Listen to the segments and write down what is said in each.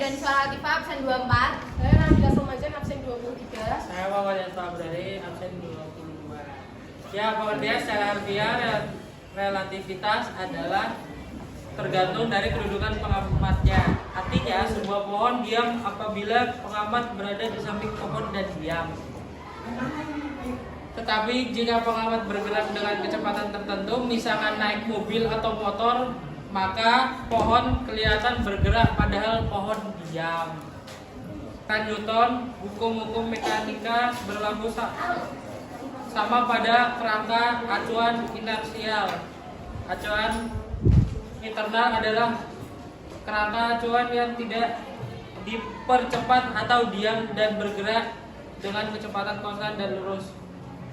dan Suara Latifah absen 24. Saya Nabila Somajan absen 23. Saya Wawan Fabrari absen 22. Ya, pengertian secara harfiah relativitas adalah tergantung dari kedudukan pengamatnya. Artinya, sebuah pohon diam apabila pengamat berada di samping pohon dan diam. Tetapi jika pengamat bergerak dengan kecepatan tertentu, misalkan naik mobil atau motor, maka pohon kelihatan bergerak padahal pohon diam. Newton, hukum-hukum mekanika berlaku sama pada kerangka acuan inersial. Acuan internal adalah kerangka acuan yang tidak dipercepat atau diam dan bergerak dengan kecepatan konstan dan lurus.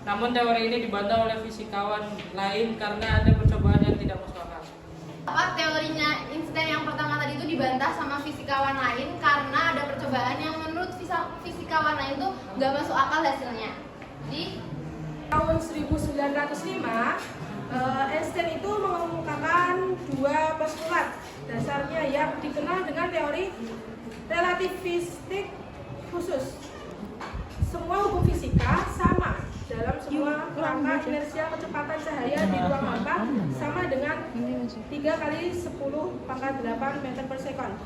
Namun teori ini dibantah oleh fisikawan lain karena ada percobaan yang tidak masuk akal. Teorinya Einstein yang pertama tadi itu dibantah sama fisikawan lain karena ada percobaan yang menurut fisikawan lain itu nggak masuk akal hasilnya. Di Tahun 1905, Einstein itu mengemukakan dua postulat dasarnya yang dikenal dengan teori relativistik khusus. Semua hukum fisika sama dalam semua kerangka inersial kecepatan cahaya di ruang hampa sama dengan 3 kali 10 pangkat 8 meter per sekon.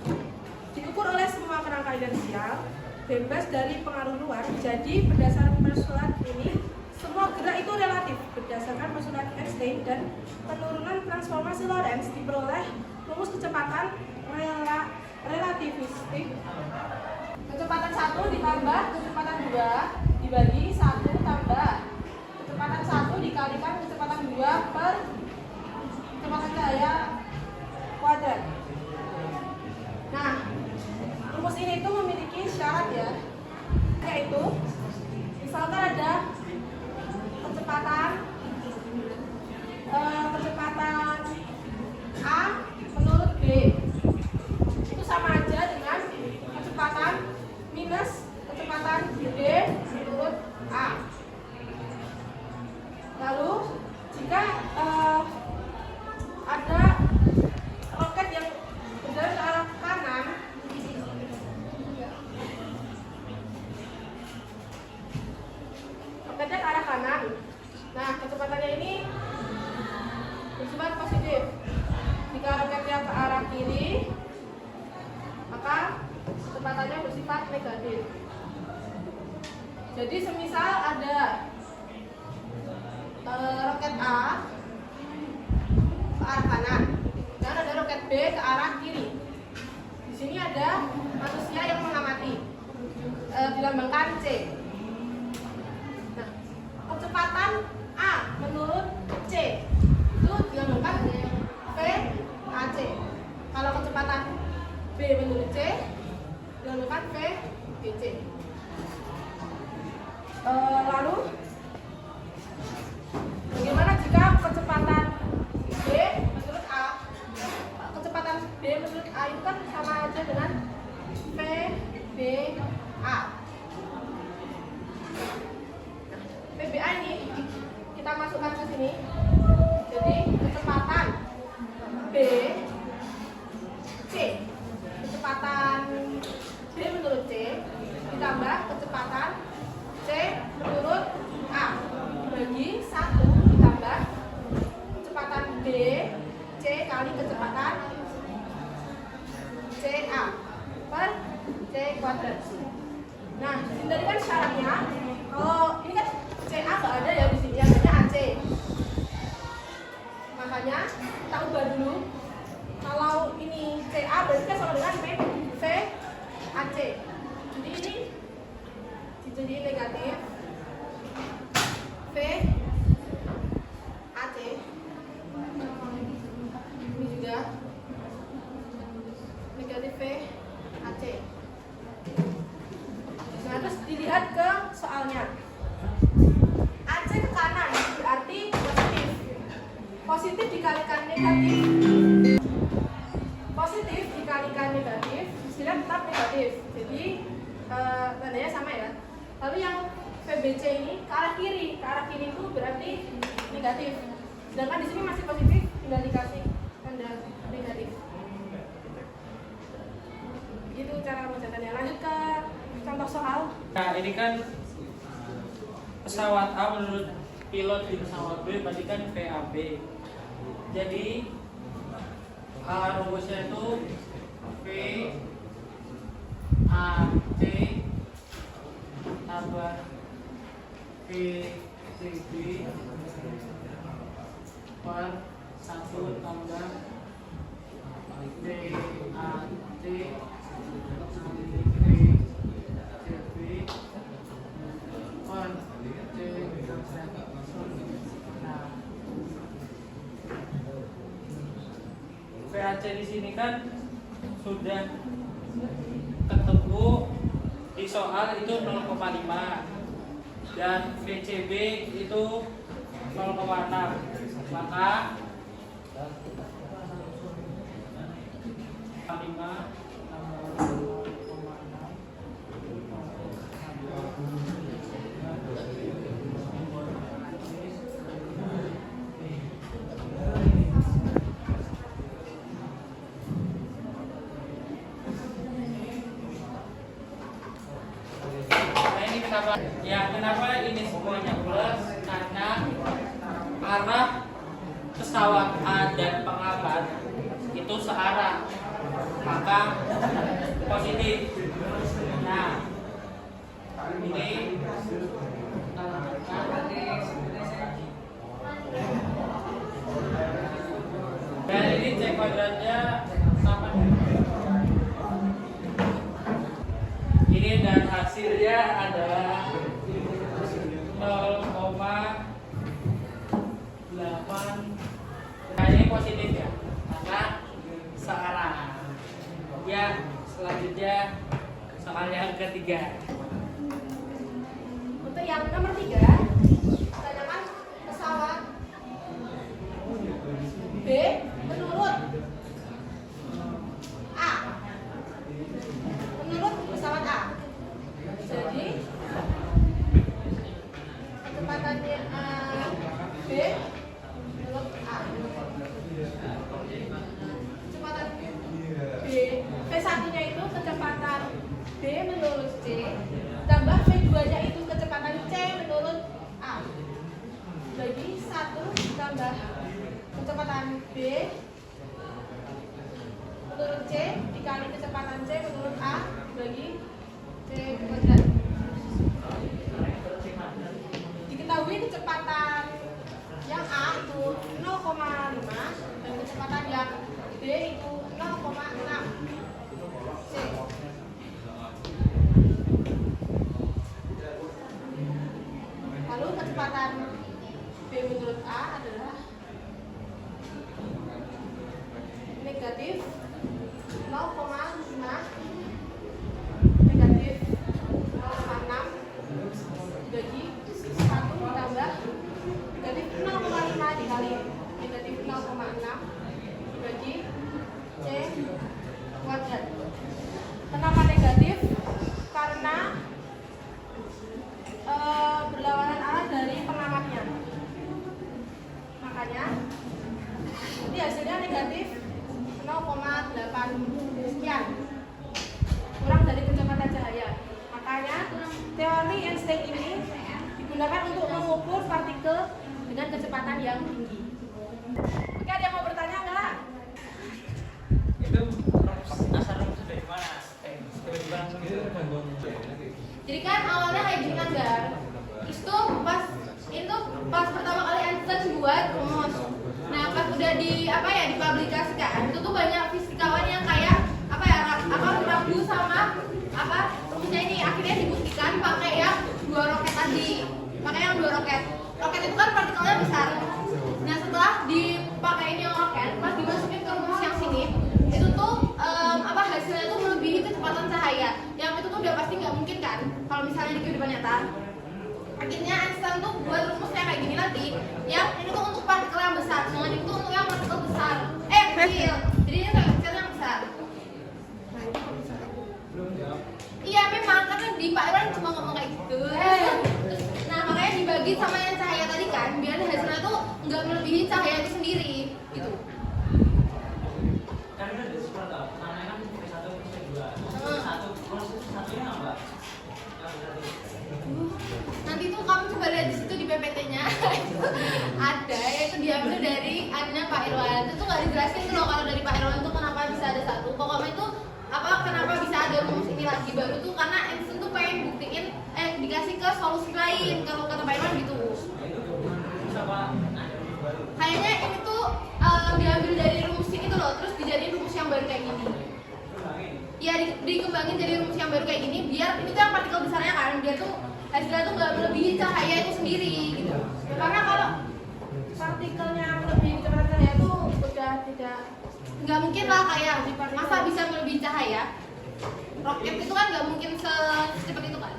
Diukur oleh semua kerangka inersial bebas dari pengaruh luar. Jadi berdasarkan postulat ini, semua gerak itu relatif. Berdasarkan postulat Einstein dan penurunan transformasi Lorentz diperoleh rumus kecepatan relativistik. Kecepatan 1 ditambah kecepatan 2 dibagi 1 tambah kecepatan 1 dikalikan kecepatan 2 per kecepatan cahaya kuadrat. Nah, rumus ini itu memiliki syarat ya, yaitu misalkan ada kecepatan A menurut B, itu sama aja dengan kecepatan minus kecepatan B menurut A. Lalu jika ada roket yang berjalan ke arah kanan, roketnya ke arah kanan, nah kecepatannya ini bersifat positif. Jika roketnya ke arah kiri, maka kecepatannya bersifat negatif. Jadi semisal ada roket A ke arah kanan dan ada roket B ke arah kiri. Di sini ada manusia yang mengamati, dilambangkan C. Nah, kecepatan A menurut C itu dilambangkan VAC. Kalau kecepatan B menurut C dilambangkan VBC. Lalu bagaimana jika kecepatan B menurut A? Kecepatan B menurut A itu kan sama aja dengan PBA. PBA ini kita masukkan ke sini. Jadi kecepatan B C, kecepatan B menurut C ditambah kecepatan C menurut A bagi 1 ditambah kecepatan B C kali kecepatan CA per C kuadrat. Nah, ini tadi kan syaratnya, kalau ini kan CA nggak ada ya di sini, yang ada AC. Makanya kita ubah dulu. Kalau ini CA berarti kan sama dengan VAC. Jadi ini jadi negatif VAC. Ini juga negatif VAC. Nah, terus dilihat ke soalnya. AC ke kanan berarti positif. Positif dikalikan negatif. Positif dikalikan negatif, hasilnya tetap negatif. Jadi tandanya sama ya. Lalu yang VBC ini ke arah kiri itu berarti negatif. Sedangkan di sini masih positif, tinggal dikasih tanda negatif. Begitu cara pengucapannya. Lanjut ke contoh soal. Nah, ini kan pesawat A menurut pilot di pesawat B berarti kan VAB. Jadi rumusnya itu V A C tambah V C B per 1 tambah V A C VAC di sini kan sudah ketemu di soal itu 0,5 dan VCB itu 0,6, maka 5 kenapa ini semuanya plus? Karena arah pesawat A dan pengamat itu searah, maka positif. Nah, ini dan ini C kuadratnya sama. Ini dan hasilnya adalah 0,8. Nah, ini positif ya, karena searah. Ya, selanjutnya soal yang ketiga. Untuk yang nomor 3, tanyakan pesawat B menurut A. Menurut pesawat A. Jadi kecepatannya B menurut A. Kecepatan B V1-nya itu kecepatan B menurut C tambah V2-nya itu kecepatan C menurut A. Jadi 1 tambah kecepatan B menurut C dikali kecepatan C menurut A bagi C kuadrat. Diketahui kecepatan yang A itu 0,5 dan kecepatan yang B itu 0,6 C. Lalu kecepatan B menurut A adalah negatif 0,5 negatif 0,6 bagi 1 ditambah negatif 0,5 dikali negatif 0,6 bagi C kuadrat. Kenapa negatif? Karena berlawanan arah dari pengamatnya. Makanya ini hasilnya negatif 0,8 sekian kurang dari kecepatan cahaya. Makanya teori Einstein ini digunakan untuk mengukur partikel dengan kecepatan yang tinggi. Oke, ada yang mau bertanya nggak? Itu asal rumus dari mana? Jadi kan awalnya kayak gini kan, Gar. Itu pas pertama kali Einstein buat rumus. Nah, pas udah dipublikasikan, itu tuh banyak fisikawan yang kayak ragu sama rumusnya ini. Akhirnya dibuktikan pakai yang 2 roket tadi. Pakai yang 2 roket. Roket itu kan partikelnya besar. Nah, setelah dipakai yang roket, pas dimasukin ke rumus yang sini, itu tuh hasilnya tuh melebihi kecepatan cahaya. Yang itu tuh udah pasti nggak mungkin kan kalau misalnya di kehidupan nyata. Akhirnya Einstein tuh buat rumusnya kayak gini lagi. Yang ini tuh untuk partikel yang besar, dengan itu untuk yang partikel besar. Kecil. Jadi ini kayak kecil yang besar. Iya memang, karena di Pak Irwan cuma ngomong kayak gitu. Nah, makanya dibagi sama yang cahaya tadi kan, biar hasilnya tuh nggak melebihi cahaya itu sendiri. Gitu. ini lagi baru tuh karena Einstein tuh pengen buktiin dikasih ke solusi lain kalau kata Pak Iwan gitu. Kayaknya ini tuh diambil dari rumus ini tuh loh, terus dijadiin rumus yang baru kayak gini. Ya dikembangin jadi rumus yang baru kayak gini biar itu tuh yang partikel besarnya kan, biar tuh hasilnya tuh nggak melebihi cahaya itu sendiri gitu. Karena kalau Partikelnya melebihi kecepatan cahaya itu udah tidak. nggak mungkin lah, kayak masa bisa melebihi cahaya? Roket itu kan nggak mungkin secepat itu kan.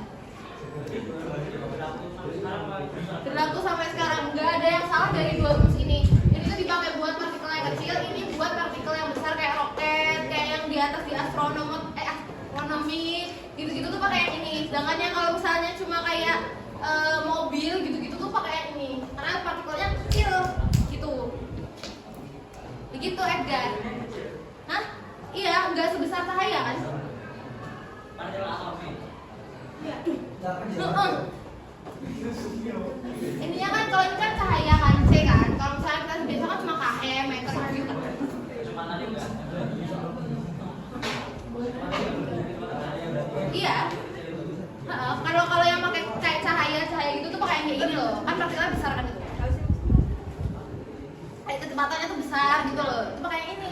Berlaku sampai sekarang, nggak ada yang salah dari dua rumus ini. Ini tuh dipakai buat partikel yang kecil, ini buat partikel yang besar kayak roket, kayak yang di atas di astronomi, gitu-gitu tuh pakai yang ini. Sedangkan yang kalau misalnya cuma kayak mobil gitu-gitu tuh pakai yang ini, karena partikelnya kecil gitu. Begitu Edgar. Hah? Iya, nggak sebesar cahaya kan? Iya. Intinya kan kalau ini kan cahaya kan C kan. Kalau misalnya kita biasa kan cuma km, meter gitu. Iya. Kalau yang pakai kayak cahaya gitu tuh pakai yang kayak gini loh. Kan partikelnya besar kan itu. Kayak kecepatannya tuh besar gitu loh. Itu pakai yang ini.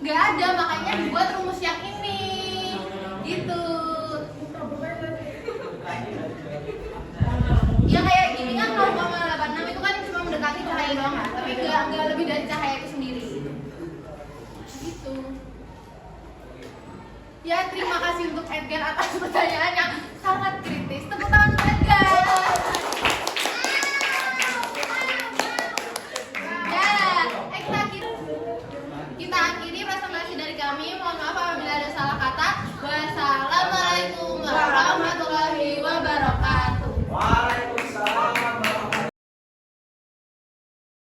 Nggak ada, makanya dibuat rumus yang ini. Gitu. Ya kayak gini kan 0,86 itu kan cuma mendekati cahaya doang kan, tapi nggak lebih dari cahaya itu sendiri. Gitu. Ya terima kasih untuk Edgar atas pertanyaan yang sangat kritis.